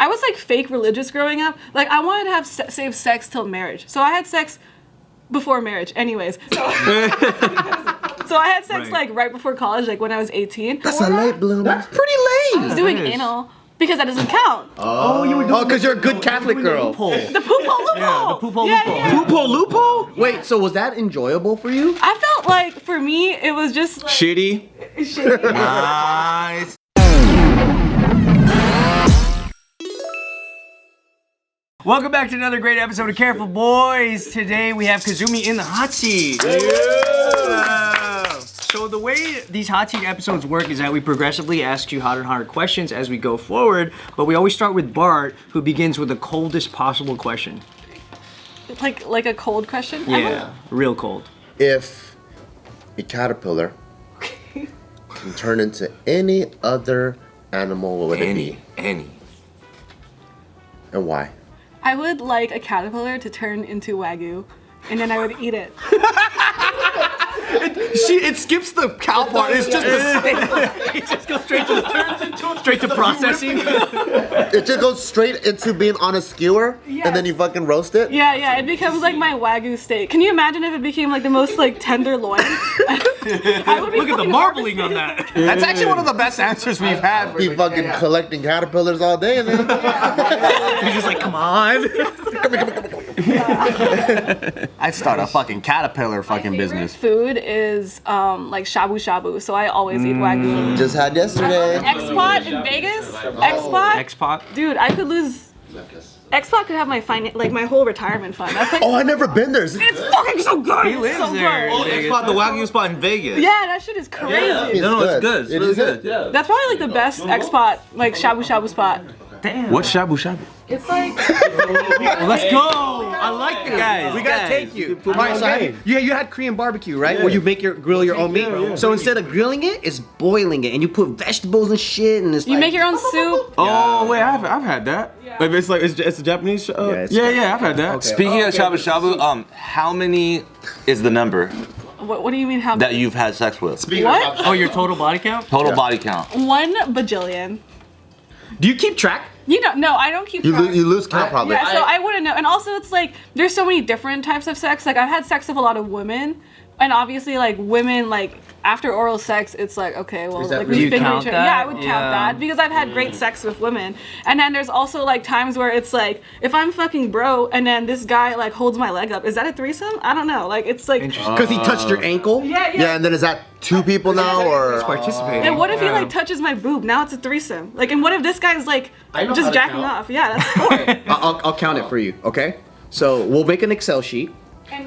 I was like fake religious growing up. Like I wanted to have save sex till marriage. So I had sex before marriage anyways. So, so I had sex like right before college, like when I was 18. That's a late bloomer. That's pretty late. I was doing anal. Because that doesn't count. Oh, you were doing because you're a good Catholic girl. The poophole loophole. Yeah, the poophole loophole. Yeah. Poophole loophole? Wait, so was that enjoyable for you? I felt like, for me, it was just... Shitty. Nice. Welcome back to another great episode of Careful Boys. Today we have Kazumi in the hot seat. Yeah. So the way these hot seat episodes work is that we progressively ask you hotter and hotter questions as we go forward, but we always start with Bart, who begins with the coldest possible question. Like a cold question? Yeah, real cold. If a caterpillar can turn into any other animal, what would it be? Any. And why? I would like a caterpillar to turn into Wagyu, and then I would eat it. It skips the cow part. It's just a steak. It just goes straight to processing. It just goes straight into being on a skewer, and then you fucking roast it? Yeah, it becomes like my Wagyu steak. Can you imagine if it became like the most like tender loin? I would be Look at the marbling on that. That's actually one of the best answers we've had. Be fucking collecting caterpillars all day, man. You're just like, come on. I'd start a fucking caterpillar fucking business. Food is like shabu shabu, so I always eat Wagyu. Just had yesterday. X-Pot in Vegas? X-Pot? Dude, I could lose... X-Pot could have my my whole retirement fund. That's like, Oh, I never been there. it's fucking so good. He lives so there. Good. X-Spot, the Wagyu spot in Vegas. Yeah, that shit is crazy. No, it's good. It's really good. Yeah. That's probably like the best X-Pot, like shabu shabu spot. Damn. What's shabu shabu? It's like... Well, let's go. I like the guys. We gotta take you. Right, so you had Korean barbecue, right? Where you grill your own meat. So instead of grilling it, it's boiling it, and you put vegetables and shit, and it's You make your own soup. Oh wait, I've had that. Like it's a Japanese. Yeah, I've had that. Okay. Speaking of shabu shabu, how many is the number What do you mean how... that you've had sex with? What? Oh, your total body count? Total body count. 1 bajillion. Do you keep track? You know, no, I don't keep You, track. you lose count probably. Yeah, so I wouldn't know. And also it's like, there's so many different types of sex. Like I've had sex with a lot of women. And obviously like women, like after oral sex, it's like, okay, well, like Do you we figure count each other. that? Yeah, I would count Yeah. that because I've had great sex with women. And then there's also like times where it's like, if I'm fucking bro and then this guy like holds my leg up, is that a threesome? I don't know. Like it's like, Because he touched your ankle? Yeah, and then is that 2 people now or? Participating. and what if he like touches my boob? Now it's a threesome. Like, and what if this guy's like just jacking off? Yeah, that's 4. I'll count it for you, okay? So we'll make an Excel sheet.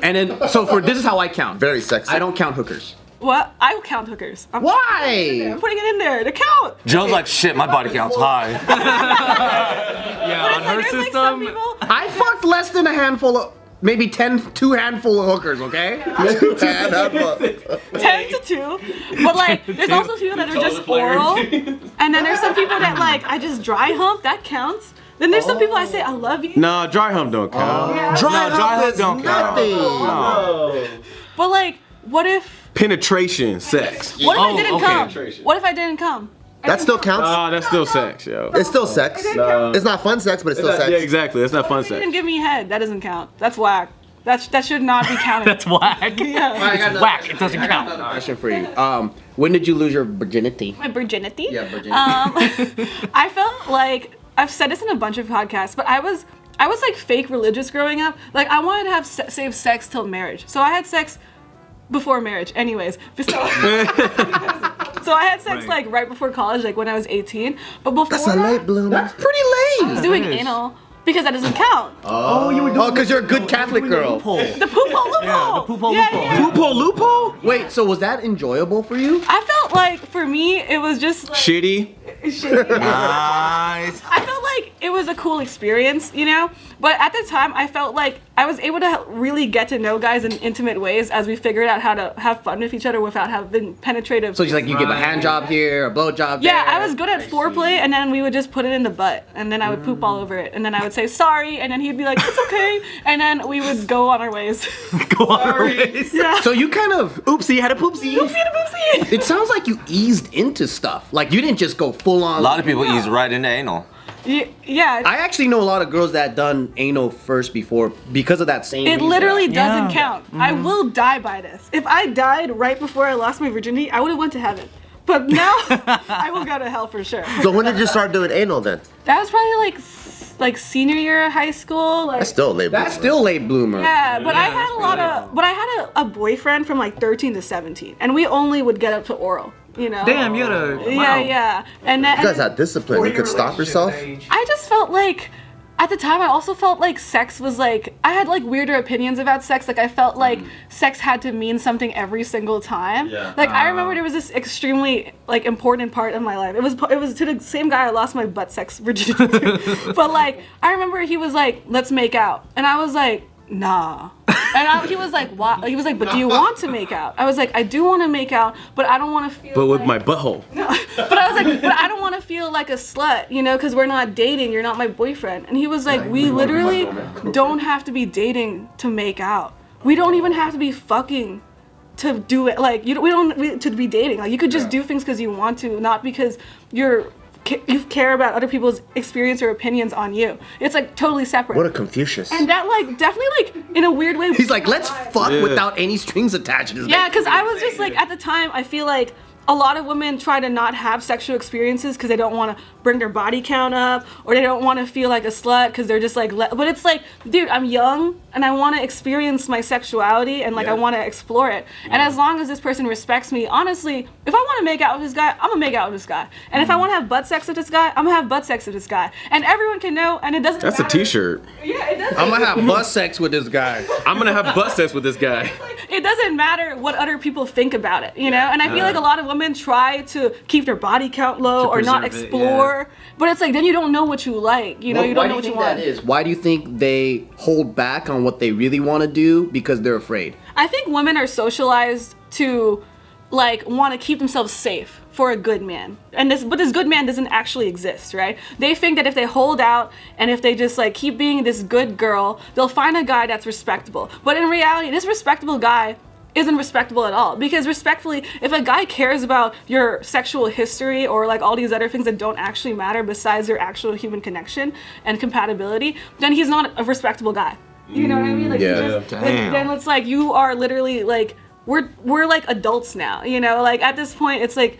And then, this is how I count. Very sexy. I don't count hookers. What? I will count hookers. I'm Why? putting it in there to count. Joe's like, shit, my body count's high. Yeah, But on it's her like, there's, like, some system. people- I fucked less than a handful of, maybe 2 handful of hookers, okay? 10 to 2, but like there's also people that are just oral, and then there's some people that like I just dry hump, that counts. Then there's some people I say I love you, Nah, dry hump don't count. Dry hump don't count. nothing. but like what if Penetration, sex. I didn't come? What if I didn't come? That still counts. That's still sex, yo. It's still sex. It's not fun sex, but it's still sex. Yeah, exactly. That's not fun You didn't sex. give me head. That doesn't count. That's whack. That should not be counted. That's whack. Yeah. It's whack. It doesn't count. Question for you. When did you lose your virginity? My virginity. Yeah, virginity. I felt like I've said this in a bunch of podcasts, but I was like fake religious growing up. Like I wanted to have save sex till marriage. So I had sex before marriage, anyways. So I had sex like right before college, like when I was 18. But before That's a late bloomer. That's pretty late. I was doing anal because that doesn't count. Oh, you were doing because you're a good Catholic girl. The poophole loophole. Yeah, the poophole Yeah, loophole. yeah. Loophole, loophole? Wait, so was that enjoyable for you? I felt like for me it was just Shitty. Nice. I felt like it was a cool experience, you know? But at the time, I felt like I was able to really get to know guys in intimate ways as we figured out how to have fun with each other without having penetrative. So it's like you give a hand job here, a blow job there. Yeah, I was good at foreplay, and then we would just put it in the butt, and then I would poop all over it, and then I would say sorry, and then he'd be like, it's okay, and then we would go on our ways. Go on our ways. Yeah. So you kind of, oopsie, had a poopsie. Oopsie and a poopsie. It sounds like you eased into stuff. Like you didn't just go full on. A lot of people ease right into anal. Yeah. I actually know a lot of girls that done anal first before because of that same It reason. literally doesn't count. I will die by this. If I died right before I lost my virginity, I would have went to heaven. But now, I will go to hell for sure. So when did you start doing anal then? That was probably like senior year of high school. Like, That's still late. That's still late bloomer. yeah, but I had a boyfriend from like 13 to 17, and we only would get up to oral. You know. Damn, you had a wow. Yeah. And then, You guys had discipline. You could stop yourself. I just felt like, at the time, I also felt like sex was like, I had like weirder opinions about sex. Like I felt like sex had to mean something every single time. Yeah. Like I remember there was this extremely like important part of my life. It was to the same guy I lost my butt sex virginity to. But like I remember he was like, let's make out, and I was like, nah. And he was like, why? He was like, but do you want to make out? I was like, I do want to make out, but I don't want to feel. But with like, my butthole. no. But I was like, but I don't want to feel like a slut, you know, because we're not dating. You're not my boyfriend. And he was like, we literally don't have to be dating to make out. We don't even have to be fucking to do it. Like we don't to be dating. Like you could just do things because you want to, not because you care about other people's experience or opinions on you. It's like totally separate. What a Confucius. And that like definitely like in a weird way. He's like, let's fuck without any strings attached. Yeah, because I was just like, at the time, I feel like a lot of women try to not have sexual experiences because they don't want to bring their body count up, or they don't want to feel like a slut because they're just like, but it's like, dude, I'm young and I want to experience my sexuality and like I want to explore it. And as long as this person respects me, honestly, if I want to make out with this guy, I'm gonna make out with this guy. And if I want to have butt sex with this guy, I'm gonna have butt sex with this guy. And everyone can know, and it doesn't That's a matter. t-shirt. Yeah, it doesn't. I'm gonna have butt sex with this guy. I'm gonna have butt sex with this guy. It doesn't matter what other people think about it, you know? And I feel like a lot of women try to keep their body count low or not preserve it, explore. But it's like, then you don't know what you like, you know? You don't know what you want. That is? Why do you think they hold back on what they really want to do because they're afraid? I think women are socialized to like want to keep themselves safe for a good man. But this good man doesn't actually exist, right? They think that if they hold out and if they just like keep being this good girl, they'll find a guy that's respectable. But in reality, this respectable guy isn't respectable at all, because respectfully, if a guy cares about your sexual history or like all these other things that don't actually matter besides your actual human connection and compatibility, then he's not a respectable guy. You know what I mean? Like, Yeah. then it's like you are literally like we're like adults now, you know? Like at this point, it's like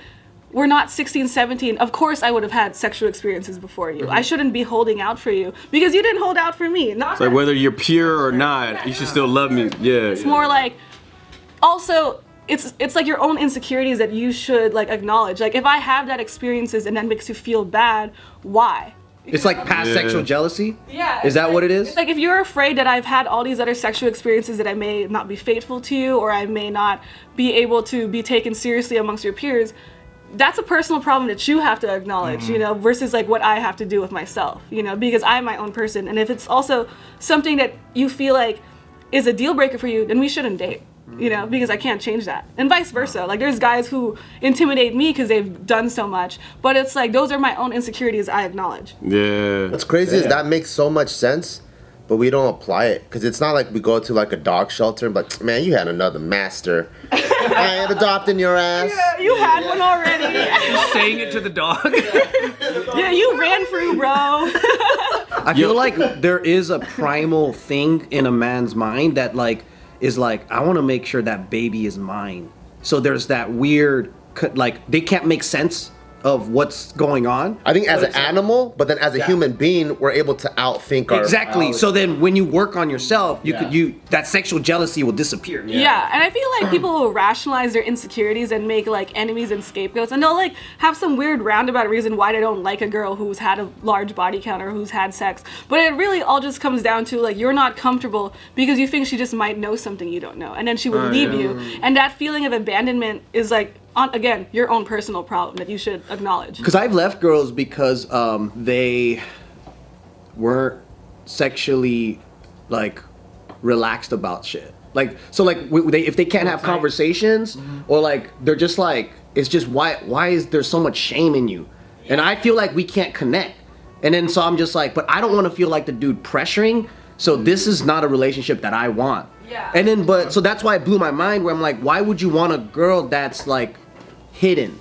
we're not 16, 17. Of course I would have had sexual experiences before you. I shouldn't be holding out for you because you didn't hold out for me. It's like whether you're pure or not, you should still love me. Yeah. It's more like, also, it's like your own insecurities that you should like acknowledge. Like if I have that experiences and that makes you feel bad, why? It's like past sexual jealousy? Yeah. Is that what it is? It's like if you're afraid that I've had all these other sexual experiences that I may not be faithful to you, or I may not be able to be taken seriously amongst your peers, that's a personal problem that you have to acknowledge, you know, versus like what I have to do with myself, you know, because I'm my own person. And if it's also something that you feel like is a deal breaker for you, then we shouldn't date. You know, because I can't change that. And vice versa. Like there's guys who intimidate me because they've done so much, but it's like those are my own insecurities I acknowledge. Yeah. What's crazy is that makes so much sense, but we don't apply it. Because it's not like we go to like a dog shelter and be like, man, you had another master. I ain't adopting your ass. Yeah, you had one already. You're saying it to the dog. Yeah, you ran through, bro. I feel like there is a primal thing in a man's mind that like is like, I want to make sure that baby is mine. So there's that weird, like they can't make sense of what's going on. I think as an animal, but then as a human being, we're able to outthink our Exactly. So then when you work on yourself, that sexual jealousy will disappear. Yeah, and I feel like people will rationalize their insecurities and make like enemies and scapegoats, and they'll like have some weird roundabout reason why they don't like a girl who's had a large body count or who's had sex. But it really all just comes down to like you're not comfortable because you think she just might know something you don't know, and then she would leave you. And that feeling of abandonment is like, again, your own personal problem that you should acknowledge. Because I've left girls because they weren't sexually like relaxed about shit. Like so, like if they can't have conversations, or like they're just like, it's just why is there so much shame in you? And I feel like we can't connect. And then so I'm just like, but I don't want to feel like the dude pressuring. So this is not a relationship that I want. Yeah. And then so that's why it blew my mind, where I'm like, why would you want a girl that's like hidden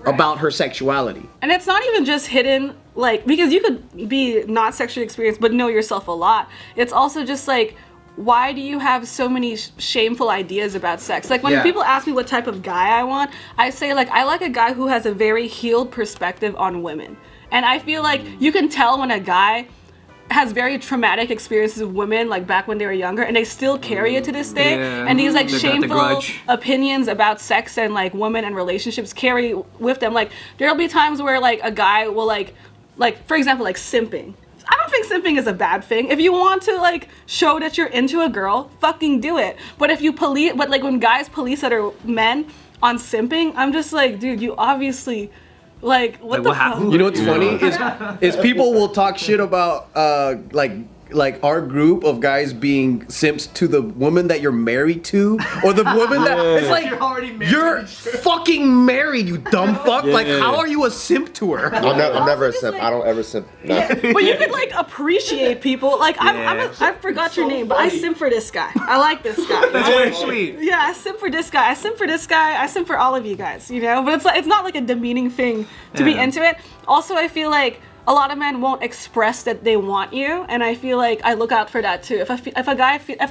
about her sexuality? And it's not even just hidden like, because you could be not sexually experienced but know yourself a lot. It's also just like, why do you have so many shameful ideas about sex? Like, when people ask me what type of guy I want, I say, like, I like a guy who has a very healed perspective on women. And I feel like you can tell when a guy has very traumatic experiences with women, like back when they were younger, and they still carry it to this day. Yeah. And these like They got the shameful grudge. opinions about sex and like women and relationships carry with them. Like, there'll be times where like a guy will like for example, like simping. I don't think simping is a bad thing. If you want to like show that you're into a girl, fucking do it. But if you but like when guys police other men on simping, I'm just like, dude, you obviously like what the fuck? You know what's funny is people will talk shit about like our group of guys being simps to the woman that you're married to, or the woman that it's like you're fucking married, you dumb fuck. Like, how are you a simp to her? I'm never a simp. I don't ever simp. No. Yeah, but you could like appreciate people. Like I forgot your name, but I simp for this guy. I like this guy. That's very sweet. Yeah, I simp for this guy. I simp for this guy. I simp for all of you guys. You know, but it's not like a demeaning thing to be into it. Also, I feel like a lot of men won't express that they want you, and I feel like I look out for that too. If I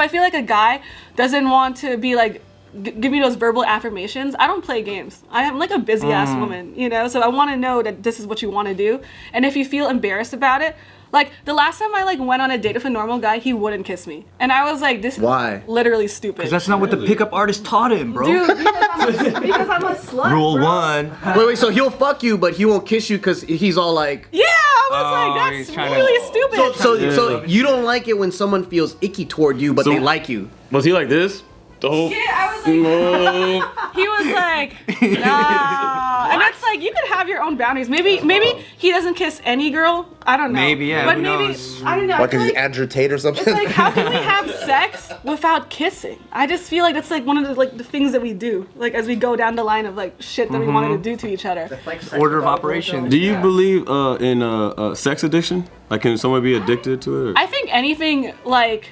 feel like a guy doesn't want to be like give me those verbal affirmations, I don't play games. I am like a busy ass woman, you know. So I want to know that this is what you want to do, and if you feel embarrassed about it. Like, the last time I, like, went on a date with a normal guy, he wouldn't kiss me. And I was like, this is literally stupid. Because that's not what the pickup artist taught him, bro. Dude, because I'm a slut, Rule bro. 1. Wait, so he'll fuck you, but he won't kiss you because he's all like... Yeah, I was like, that's really stupid. So you don't like it when someone feels icky toward you, but they like you. Was he like this? The whole... Yeah, I was like, he was like, nah. And it's like, you could have your own boundaries. Maybe he doesn't kiss any girl. I don't know. Maybe, yeah, But who maybe, knows? I don't know. I Like, feel is he like Andrew Tate or something? it's like, how can we have sex without kissing? I just feel like that's like one of the things that we do, like as we go down the line of like shit that we wanted to do to each other. Order of operations. Do you believe in sex addiction? Like, can someone be addicted to it? I think anything like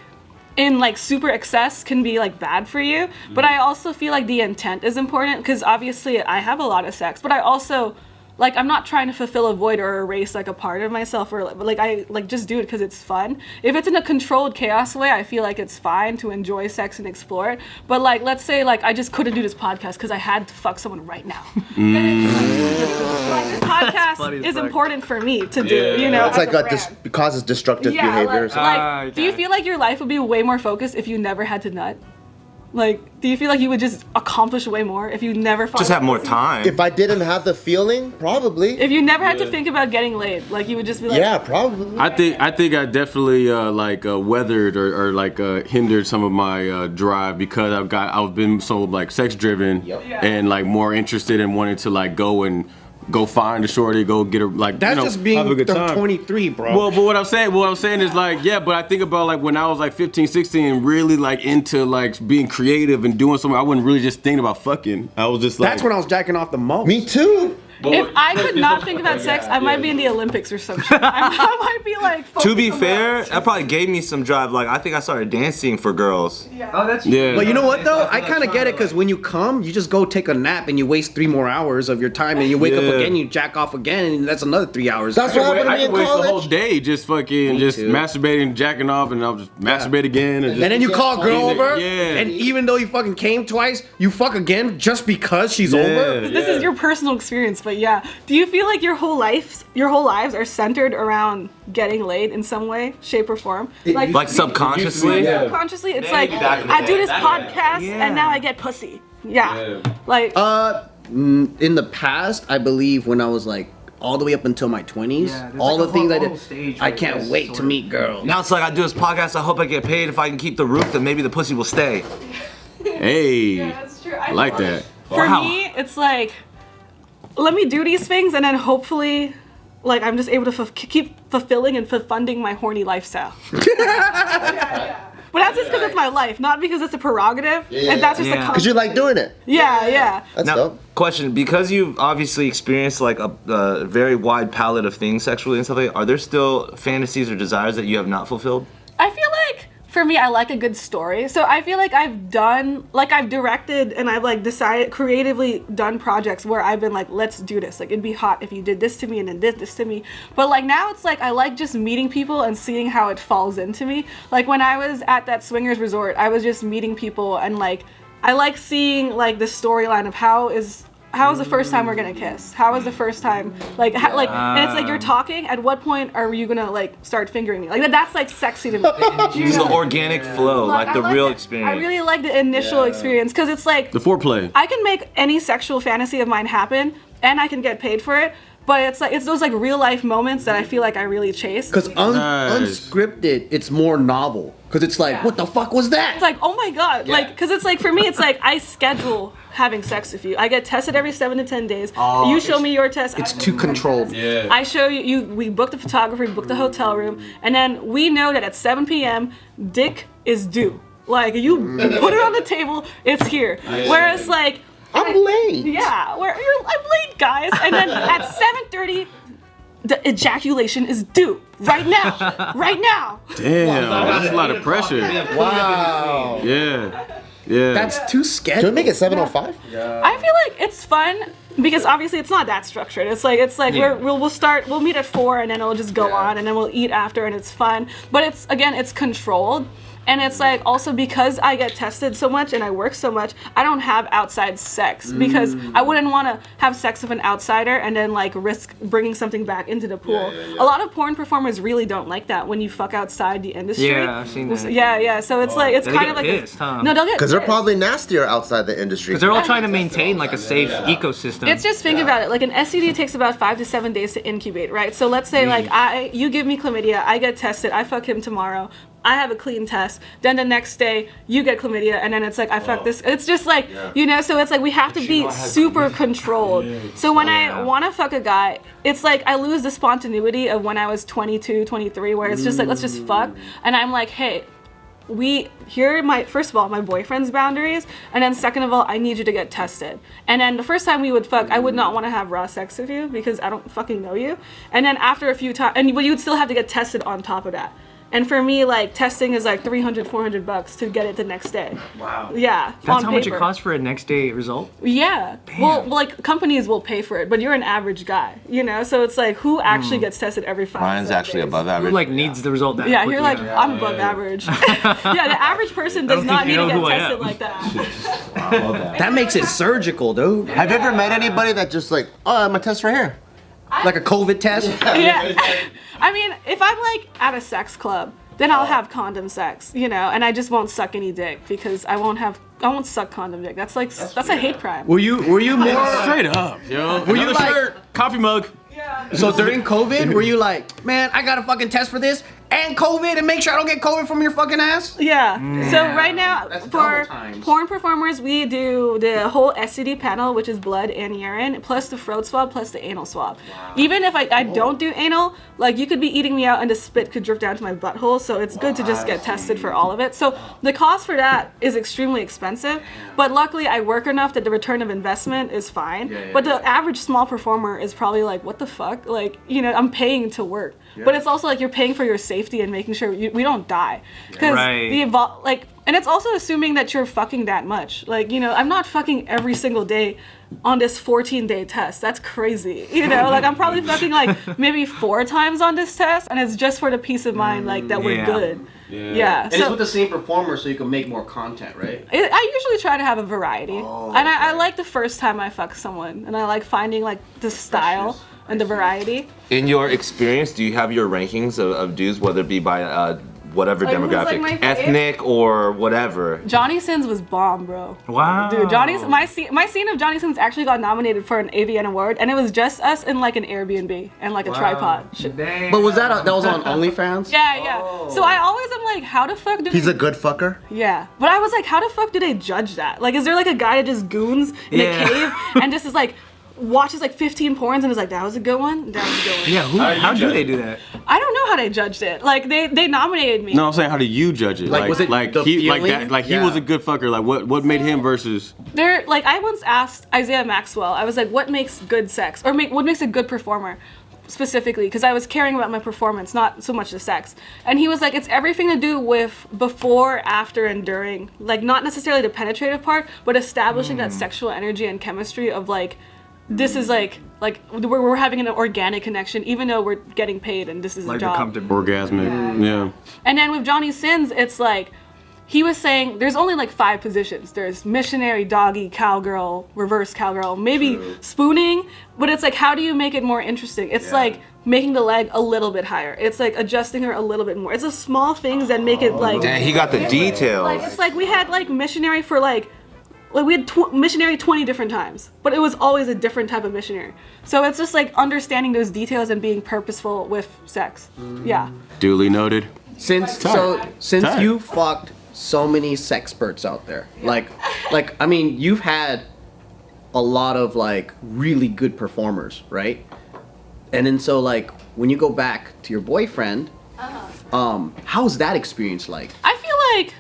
in like super excess can be like bad for you, but I also feel like the intent is important, because obviously I have a lot of sex, but I also like, I'm not trying to fulfill a void or erase like a part of myself, or like I like just do it because it's fun. If it's in a controlled chaos way, I feel like it's fine to enjoy sex and explore it. But like, let's say like I just couldn't do this podcast because I had to fuck someone right now. Then it's like this podcast is important for me to do. You know, It's like it causes destructive behavior or something. like, do you feel like your life would be way more focused if you never had to nut? Like, do you feel like you would just accomplish way more if you never Just have more time. If I didn't have the feeling, probably. If you never had to think about getting laid, like you would just be like, Yeah, probably. I think I definitely weathered or hindered some of my drive, because I've been so like sex driven and like more interested in wanting to like go find a shorty, go get her, like, That's you know, just being have a good time. 23, bro. Well, but what I'm saying is like, yeah, but I think about like when I was like 15, 16 and really like into like being creative and doing something, I wasn't really just thinking about fucking. I was just like, That's when I was jacking off the most. Me too. if I could not think about sex, I might be in the Olympics or some shit. I might be like. To be focused on fair, that. that probably gave me some drive. Like, I think I started dancing for girls. Oh, that's yeah. But you know what though? I kind of get it, because when you come, you just go take a nap and you waste 3 more hours of your time, and you wake up Yeah. again, you jack off again, and that's another 3 hours. That's what happened to I me can in waste the whole college. day just fucking just too. masturbating, jacking off, and I'll just masturbate again. And, just, And then you call a girl over, Yeah. and even though you fucking came twice, you fuck again just because she's over. This is your personal experience, but yeah. Do you feel like your whole lives are centered around getting laid in some way, shape, or form? Like subconsciously. Subconsciously, it's like I do this podcast and now I get pussy. Yeah. Like In the past, I believe when I was like all the way up until my 20s, Yeah, there's all like the a things I whole did, stage I where can't it's wait sort to of- meet girls. Now it's like I do this podcast. I hope I get paid. If I can keep the roof, then maybe the pussy will stay. hey, that's true. I like that. For Wow. me, it's like, let me do these things and then hopefully, like, I'm just able to keep fulfilling and funding my horny lifestyle. But that's just because it's my life, not because it's a prerogative. And that's just a Because you like doing it. yeah. That's Now, dope. question: because you've obviously experienced like a very wide palette of things sexually and stuff like that, are there still fantasies or desires that you have not fulfilled? I feel like for me, I like a good story. So I feel like I've directed and I've like decided creatively done projects where I've been like, let's do this. Like it'd be hot if you did this to me and then did this to me. But like now it's like I like just meeting people and seeing how it falls into me. Like when I was at that swingers resort, I was just meeting people and like I like seeing like the storyline of how is the first time we're gonna kiss? How is the first time and it's like you're talking. At what point are you gonna like start fingering me? Like that's like sexy to me. It's the organic flow, like the real experience. I really like the initial experience because it's like The foreplay. I can make any sexual fantasy of mine happen, and I can get paid for it. But it's those like real life moments that I feel like I really chase. Because unscripted, it's more novel. Because it's like, what the fuck was that? It's like, oh my god, like, because it's like for me, it's like I schedule having sex with you. I get tested every 7 to 10 days. You show me your test. It's too controlled. Yeah. I show you. We book the photographer, we book the hotel room, and then we know that at 7 p.m. dick is due. Like you put it on the table, it's here. Whereas like. I'm late. Yeah, I'm late, guys. And then at 7:30, the ejaculation is due right now. Right now. Damn, that's a lot of pressure. Wow. Yeah. Yeah. That's too Can sketchy. we make it 7:05? I feel like it's fun because obviously it's not that structured. It's like we'll meet at 4 and then it'll just go on and then we'll eat after and it's fun. But it's controlled. And it's like also because I get tested so much and I work so much, I don't have outside sex because I wouldn't want to have sex with an outsider and then like risk bringing something back into the pool. A lot of porn performers really don't like that when you fuck outside the industry. Yeah, I've seen that. Yeah. So it's like it's They kind get of like pissed, huh? no, they'll get Because they're pissed. probably nastier outside the industry. Because they're all trying to maintain like a safe ecosystem. It's just think about it. Like an STD takes about 5 to 7 days to incubate, right? So let's say like you give me chlamydia, I get tested, I fuck him tomorrow. I have a clean test. Then the next day, you get chlamydia, and then it's like I fuck this. It's just like so it's like we have to be super controlled. So when I want to fuck a guy, it's like I lose the spontaneity of when I was 22, 23, where it's just like let's just fuck, and I'm like, hey. First of all, my boyfriend's boundaries, and then second of all, I need you to get tested. And then the first time we would fuck, I would not want to have raw sex with you because I don't fucking know you. And then after a few times, and you would still have to get tested on top of that. And for me, like, testing is like $300, $400 to get it the next day. Wow. Yeah. That's how much it costs for a next day result? Yeah. Damn. Well, like, companies will pay for it, but you're an average guy, So it's like, who actually gets tested every 5 Ryan's actually days? above Who average. like needs the result that Yeah, quickly? you're like, I'm above average. Yeah, the average person does don't not think need you to know get who I tested am. like that. That makes it surgical, dude. Have you ever met anybody that just like, oh, I have my test right here? Like a COVID test. Yeah. I mean, if I'm like at a sex club, then I'll have condom sex, and I just won't suck any dick because I won't suck condom dick. That's a hate crime. Were you more Straight up, yo. Were you Another like- shirt, coffee mug. so during COVID? Were you like, man, I gotta fucking test for this and COVID and make sure I don't get COVID from your fucking ass? Yeah. So right now, That's for double times. porn performers, we do the whole STD panel, which is blood and urine, plus the throat swab, plus the anal swab. Even if I don't do anal, like you could be eating me out and the spit could drip down to my butthole, so it's good to just get tested for all of it. So the cost for that is extremely expensive, but luckily I work enough that the return of investment is fine. But the average small performer is probably like, what the fuck? Like, I'm paying to work. But it's also like you're paying for your safety and making sure we don't die. Because Right. and it's also assuming that you're fucking that much. Like, I'm not fucking every single day on this 14-day test. That's crazy. Like I'm probably fucking like maybe 4 times on this test, and it's just for the peace of mind, like that we're Yeah. good. Yeah. And it's with the same performer, so you can make more content, right? I usually try to have a variety, and I like the first time I fuck someone, and I like finding like the style and the variety. In your experience, do you have your rankings of dudes, whether it be by whatever Like, who's, like, demographic, my ethnic or whatever? Johnny Sins was bomb, bro. Wow. Dude, my scene of Johnny Sins actually got nominated for an AVN award, and it was just us in like an Airbnb and like a tripod. Shit. Dang. But was that was on OnlyFans? Yeah. So I always am like, how the fuck do He's they... a good fucker. Yeah. But I was like, how the fuck do they judge that? Like, is there like a guy that just goons in a cave and just is like, watches like 15 porns and is like, that was a good one? That was a good one. Yeah, how do they do that? I don't know how they judged it. Like, they nominated me. No, I'm saying, how do you judge it? Like, was it the he like feeling? that? Like he Yeah. was a good fucker. Like what made him versus? They're like, I once asked Isaiah Maxwell, I was like, what makes good sex? Or what makes a good performer? specifically because I was caring about my performance, not so much the sex. And he was like, it's everything to do with before, after, and during. Like, not necessarily the penetrative part, but establishing that sexual energy and chemistry of like, this is like we're having an organic connection, even though we're getting paid and this is a job. Orgasmic, yeah. And then with Johnny Sins, it's like, he was saying there's only like 5 positions. There's missionary, doggy, cowgirl, reverse cowgirl, maybe spooning. But it's like, how do you make it more interesting? It's like making the leg a little bit higher. It's like adjusting her a little bit more. It's the small things that make it like. Dang, he got the details. Like, it's like we had like missionary for like we had missionary 20 different times, but it was always a different type of missionary. So it's just like understanding those details and being purposeful with sex. Yeah. Duly noted. Since you fucked so many sexperts out there, like I mean, you've had a lot of like really good performers, right? And then so like when you go back to your boyfriend, how's that experience like? I feel like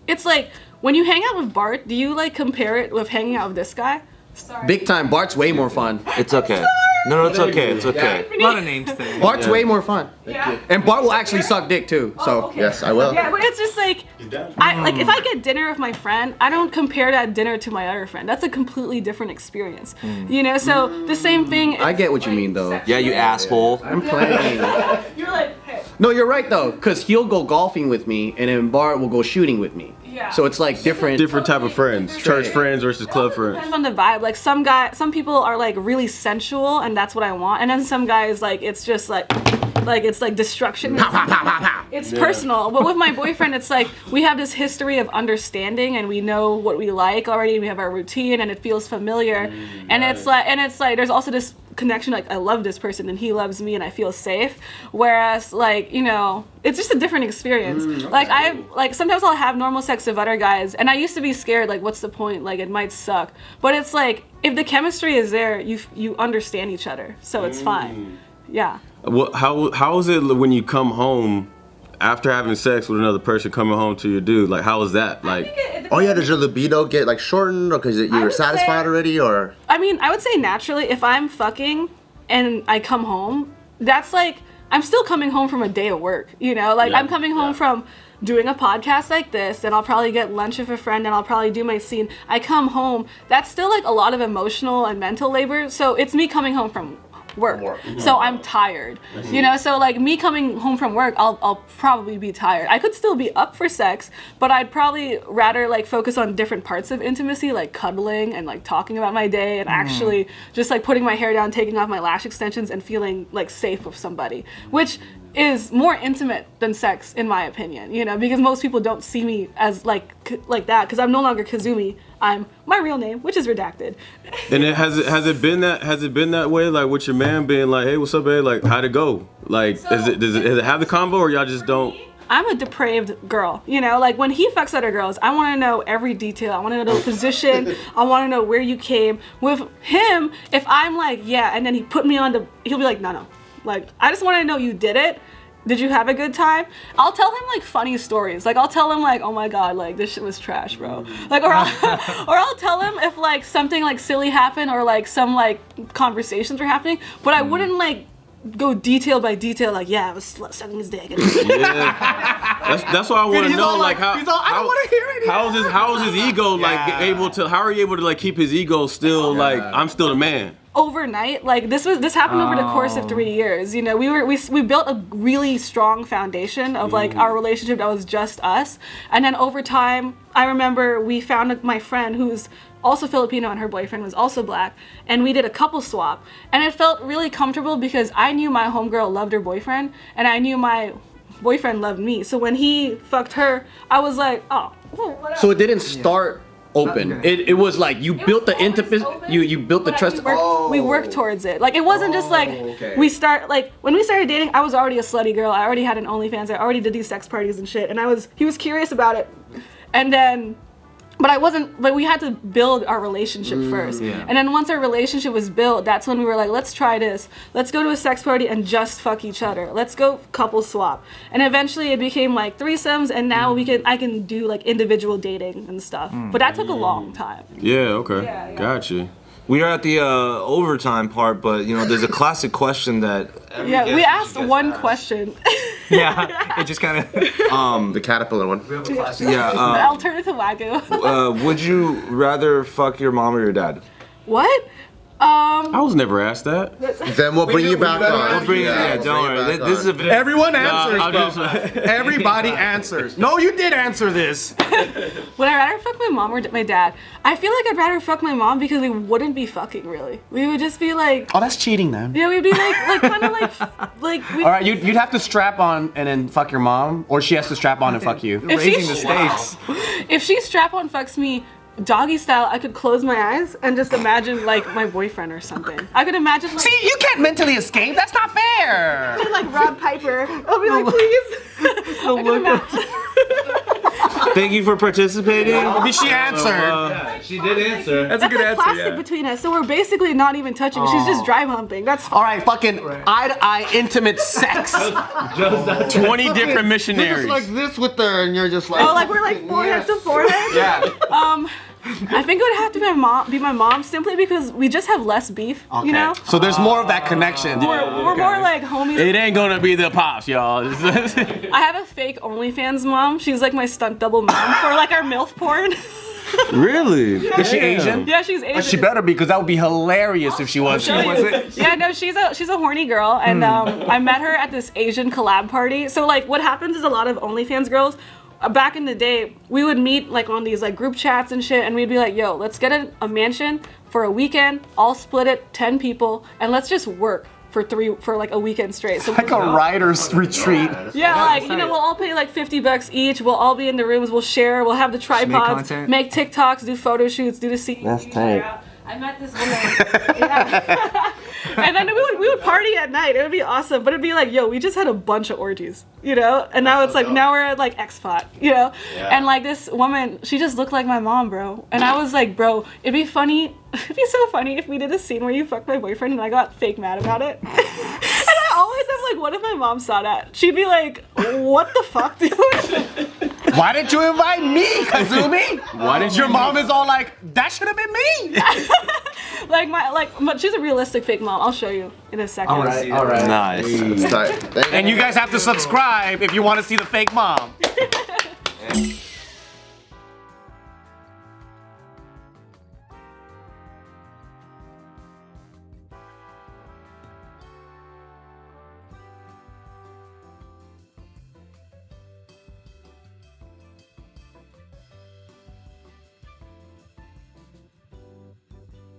it's like when you hang out with Bart, do you like compare it with hanging out with this guy? Sorry. Big time. Bart's way more fun. It's okay. No, it's okay. It's okay. A lot of names today. Bart's way more fun. Yeah. And Bart will actually suck dick too. So okay. Yes, I will. Yeah, but it's just like, like if I get dinner with my friend, I don't compare that dinner to my other friend. That's a completely different experience. You know, so the same thing. I get what you mean though. Yeah, you asshole. I'm playing. You're like, hey. No, you're right though, because he'll go golfing with me, and then Bart will go shooting with me. Yeah. So it's like different. Different type of friends. Church friends versus club friends. Depends on the vibe. Like some people are like really sensual, and that's what I want. And then some guys like it's just like it's like destruction. It's personal. But with my boyfriend, it's like we have this history of understanding, and we know what we like already. We have our routine, and it feels familiar. And it's like there's also this connection. Like I love this person, and he loves me, and I feel safe. Whereas like it's just a different experience. Like sometimes I'll have normal sex with other guys, and I used to be scared. Like what's the point? Like it might suck. But it's like if the chemistry is there, you understand each other, so it's fine. Yeah. Well, how is it when you come home after having sex with another person, coming home to your dude? Like, how is that? Like, Oh yeah, does your libido get like shortened, or because you were satisfied already, or? I mean, I would say naturally, if I'm fucking and I come home, that's like I'm still coming home from a day of work. Like I'm coming home from doing a podcast like this, and I'll probably get lunch with a friend, and I'll probably do my scene. I come home, that's still like a lot of emotional and mental labor. So it's me coming home from work. So I'm tired. So like me coming home from work, I'll probably be tired. I could still be up for sex, but I'd probably rather like focus on different parts of intimacy, like cuddling and like talking about my day, and actually just like putting my hair down, taking off my lash extensions, and feeling like safe with somebody, which is more intimate than sex in my opinion, because most people don't see me as like that, because I'm no longer Kazumi. I'm my real name, which is redacted. And has it been that way? Like with your man being like, hey, what's up, babe? Like, how'd it go? Like, does it have the convo, or y'all just don't? I'm a depraved girl, like when he fucks other girls, I want to know every detail. I want to know the position. I want to know where you came. With him, if I'm like, yeah, and then he put me on he'll be like, no. Like, I just want to know you did it. Did you have a good time? I'll tell him like funny stories. Like I'll tell him like, oh my god, like this shit was trash, bro. Like or I'll tell him if like something like silly happened, or like some like conversations were happening, but I wouldn't like go detail by detail, like, yeah, I was sucking his dick. Yeah. That's why I want to know, like, how. He's all, I don't want to hear it. How is his ego like able to? How are you able to like keep his ego still like I'm still the man? Overnight, like this happened over the course of 3 years. We built a really strong foundation of like our relationship that was just us, and then over time, I remember we found my friend who's also Filipino, and her boyfriend was also black, and we did a couple swap, and it felt really comfortable because I knew my homegirl loved her boyfriend, and I knew my boyfriend loved me. So when he fucked her, I was like, oh, whatever. So it didn't start open. It was like you built the intimacy, you built the trust. We worked towards it. Like it wasn't just like we start like when we started dating, I was already a slutty girl. I already had an OnlyFans. I already did these sex parties and shit. And he was curious about it. And then but we had to build our relationship first. Yeah. And then once our relationship was built, that's when we were like, let's try this. Let's go to a sex party and just fuck each other. Let's go couple swap. And eventually it became like threesomes, and now I can do like individual dating and stuff. But that took a long time. Yeah, okay. Yeah. Gotcha. We are at the overtime part, but you know, there's a classic question that. Yeah, we asked one question. Yeah, it just kind of. The caterpillar one. Yeah. Alternative wagyu. Would you rather fuck your mom or your dad? What? I was never asked that. Then we'll bring you back on. We'll bring don't worry. This is a. Everyone answers, I'll bro. just- Everybody answers. No, you did answer this. Would I rather fuck my mom or my dad? I feel like I'd rather fuck my mom because we wouldn't be fucking really. We would just be like, Oh, that's cheating then. yeah, we'd be like kind of like we. All right, you'd have to strap on and then fuck your mom, or she has to strap on and fuck you. If Raising she- the stakes. If she strap on fucks me doggy style, I could close my eyes and just imagine like my boyfriend or something. I could imagine like, See, you can't mentally escape. That's not fair. like Rob Piper. I'll be like, please. I could imagine. Thank you for participating. She answered. She did answer. That's a That's good like answer. plastic Yeah. between us, so we're basically not even touching. She's just dry humping. That's All right, fucking eye-to-eye intimate sex. 20 different missionaries. Just like this with her, and you're just like. oh, like we're like forehead to forehead. Yeah. I think it would have to be my mom, simply because we just have less beef. Okay. You know, So there's more of that connection. we're more like homies. It ain't gonna be the pops, y'all. I have a fake OnlyFans mom. She's like my stunt double mom for like our MILF porn. Really? Is she Asian? Yeah, she's Asian. She better be, because that would be hilarious if she was. Show you. Yeah, no, she's a horny girl, and I met her at this Asian collab party. So like, what happens is a lot of OnlyFans girls, back in the day, we would meet like on these like group chats and shit, and we'd be like, yo, let's get a mansion for a weekend. I'll split it 10 people, and let's just work for like a weekend straight. So Like a writer's retreat. yeah, like, you know, we'll all pay like $50 each. We'll all be in the rooms. We'll share. We'll have the tripods. content. Make TikToks. Do photo shoots. Do the scene. That's tight. I met this woman. Yeah. And then we would party at night. It would be awesome. But it'd be like, yo, we just had a bunch of orgies, you know? And now it's like, now we're at like X-Pot, you know? And like this woman, she just looked like my mom, bro. And I was like, bro, it'd be funny. It'd be so funny if we did a scene where you fucked my boyfriend and I got fake mad about it. And I always am like, what if my mom saw that? She'd be like, what the fuck, dude? Why didn't you invite me, Kazumi? Why didn't Your you- mom is all like, that should have been me. She's a realistic fake mom. I'll show you in a second. All right. Nice. It's tight. And you guys have to subscribe if you want to see the fake mom.